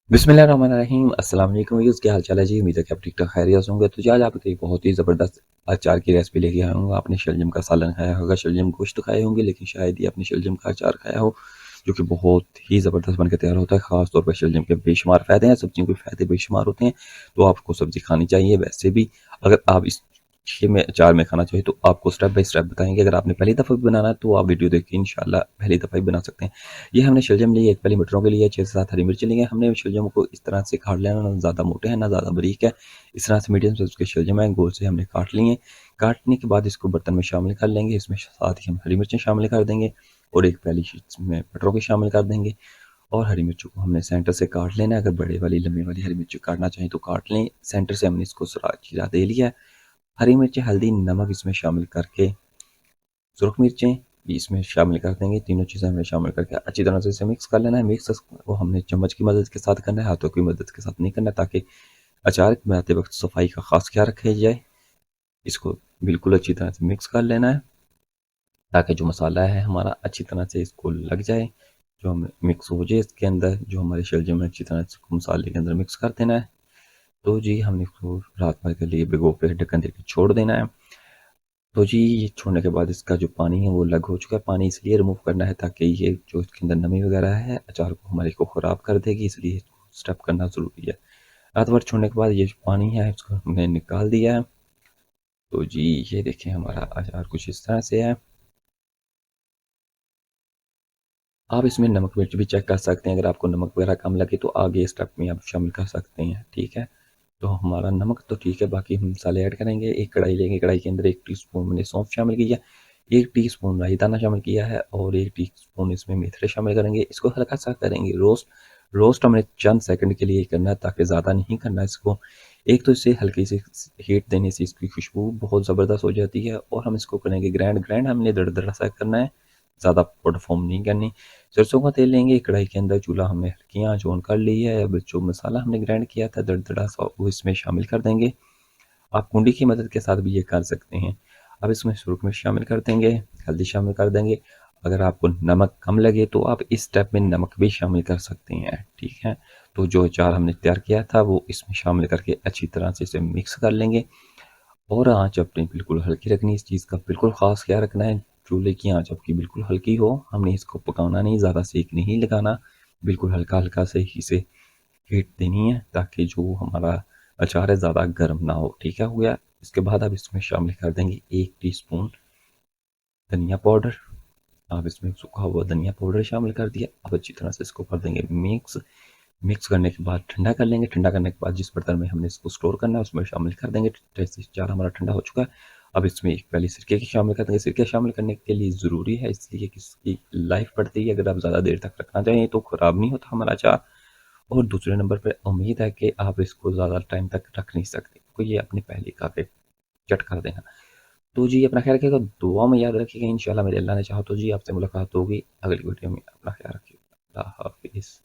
बिस्मिल्लाहिर्रहमानिर्रहीम अस्सलाम वालेकुम व्यूअर्स, क्या हाल चाल है जी। उम्मीद है कि आप ठीक ठाक खैरियत से होंगे। तो जी आज आपके लिए बहुत ही ज़बरदस्त अचार की रेसिपी लेके आया हूँ। आपने शलजम का सालन खाया होगा, शलजम गोश्त खाए होंगे, लेकिन शायद ही आपने शलजम का अचार खाया हो, जो कि बहुत ही ज़बरदस्त बनकर तैयार होता है। ख़ास तौर पर शलजम के बेशुमार फ़ायदे हैं, सब्जियों के फ़ायदे बेशुमार होते हैं, तो आपको सब्ज़ी खानी चाहिए। वैसे भी अगर आप इस ये में अचार में खाना चाहिए तो आपको स्टेप बाय स्टेप बताएंगे। अगर आपने पहली दफ़ा भी बनाना है तो आप वीडियो देख के इंशाल्लाह पहली दफ़ा ही बना सकते हैं। ये हमने शलजम ली है, एक पहली मटरों के लिए 6 से 7 हरी मिर्च लिए हैं। हमने शलजम को इस तरह से काट लेना, ना ज़्यादा मोटे हैं ना ज़्यादा बारीक है। इस तरह से मीडियम साइज़ के शलजम हैं, गोल से हमने काट लिए हैं। काटने के बाद इसको बर्तन में शामिल कर लेंगे। इसमें साथ ही हम हरी मिर्चें शामिल कर देंगे और एक पहली शीट में मटरों के शामिल कर देंगे। और हरी मिर्चों को हमने सेंटर से काट लेना है। अगर बड़े वाली लंबी वाली हरी मिर्च काटना चाहें तो काट लें। सेंटर से हमने इसको चीरा दे लिया है। हरी मिर्चें, हल्दी, नमक इसमें शामिल करके सुरख मिर्चें भी इसमें शामिल कर देंगे। तीनों चीज़ें हमने शामिल करके अच्छी तरह से इसे मिक्स कर लेना है। मिक्स को हमने चम्मच की मदद के साथ करना है, हाथों की मदद के साथ नहीं करना, ताकि अचार बनाते वक्त सफाई का खास ख्याल रखा जाए। इसको बिल्कुल अच्छी तरह से मिक्स कर लेना है, ताकि जो मसाला है हमारा अच्छी तरह से इसको लग जाए, जो हमें मिक्स हो जाए इसके अंदर। जो हमारे शलजम में अच्छी तरह से मसाले के अंदर मिक्स कर देना है। तो जी हमने इसको रात भर के लिए भिगो के ढक्कन देकर छोड़ देना है। तो जी ये छोड़ने के बाद इसका जो पानी है वो अलग हो चुका है। पानी इसलिए रिमूव करना है ताकि ये जो इसके अंदर नमी वगैरह है अचार को हमारे को ख़राब कर देगी, इसलिए स्टेप करना ज़रूरी है। रात भर छोड़ने के बाद ये जो पानी है इसको हमने निकाल दिया है। तो जी ये देखें हमारा अचार कुछ इस तरह से है। आप इसमें नमक मिर्च भी चेक कर सकते हैं। अगर आपको नमक वगैरह कम लगे तो आगे स्टेप में आप शामिल कर सकते हैं, ठीक है। तो हमारा नमक तो ठीक है, बाकी हम मसाले ऐड करेंगे। एक कढ़ाई लेंगे, कढ़ाई के अंदर 1 टीस्पून मैंने सौंफ शामिल किया, 1 टीस्पून राई दाना शामिल किया है और 1 टीस्पून इसमें मेथरे शामिल करेंगे। इसको हल्का सा करेंगे रोस्ट। रोस्ट हमने चंद सेकंड के लिए करना है, ताकि ज़्यादा नहीं करना है इसको। एक तो इससे हल्की सी हीट देने से इसकी खुशबू बहुत ज़बरदस्त हो जाती है। और हम इसको करेंगे ग्रैंड। ग्रैंड हमने दरदरा सा करना है, ज़्यादा पाउडर फॉर्म नहीं करनी। सरसों का तेल लेंगे, कढ़ाई के अंदर चूल्हा हमने हल्की आंच ऑन कर ली है। अब जो मसाला हमने ग्राइंड किया था दरदरा सा वो इसमें शामिल कर देंगे। आप कुंडी की मदद के साथ भी ये कर सकते हैं। अब इसमें सुरख मिर्च शामिल कर देंगे, हल्दी शामिल कर देंगे। अगर आपको नमक कम लगे तो आप इस स्टेप में नमक भी शामिल कर सकते हैं, ठीक है। तो जो अचार हमने तैयार किया था वो इसमें शामिल करके अच्छी तरह से इसे मिक्स कर लेंगे। और आँच अपनी बिल्कुल हल्की रखनी है। इस चीज़ का बिल्कुल ख़ास ख्याल रखना है, चूल्हे की आँच आपकी बिल्कुल हल्की हो। हमने इसको पकाना नहीं, ज़्यादा सेक नहीं लगाना, बिल्कुल हल्का-हल्का से ही इसे हीट देनी है, ताकि जो हमारा अचार है ज़्यादा गर्म ना हो, ठीक है। हो गया। इसके बाद अब इसमें शामिल कर देंगे 1 टीस्पून धनिया पाउडर। आप इसमें सूखा हुआ धनिया पाउडर शामिल कर दिया। अब अच्छी तरह से इसको कर देंगे मिक्स। मिक्स करने के बाद ठंडा कर लेंगे। ठंडा करने के बाद जिस बर्तन में हमने इसको स्टोर करना है उसमें शामिल कर देंगे। जैसे अचार हमारा ठंडा हो चुका है, अब इसमें एक प्याली सिरके की शामिल कर देंगे। सिरके शामिल करने के लिए ज़रूरी है, इसलिए कि इसकी लाइफ बढ़ती है। अगर आप ज़्यादा देर तक रखना चाहें तो ख़राब नहीं होता हमारा अचार। और दूसरे नंबर पर उम्मीद है कि आप इसको ज़्यादा टाइम तक रख नहीं सकते, तो ये अपनी पहले खा के चट कर देना। तो जी अपना ख्याल रखिएगा, दुआ में याद रखिएगा। इंशाल्लाह मेरे अल्लाह ने चाहा तो जी आपसे मुलाकात होगी अगली वीडियो में। अपना ख्याल रखिएगा। अल्लाह हाफिज़।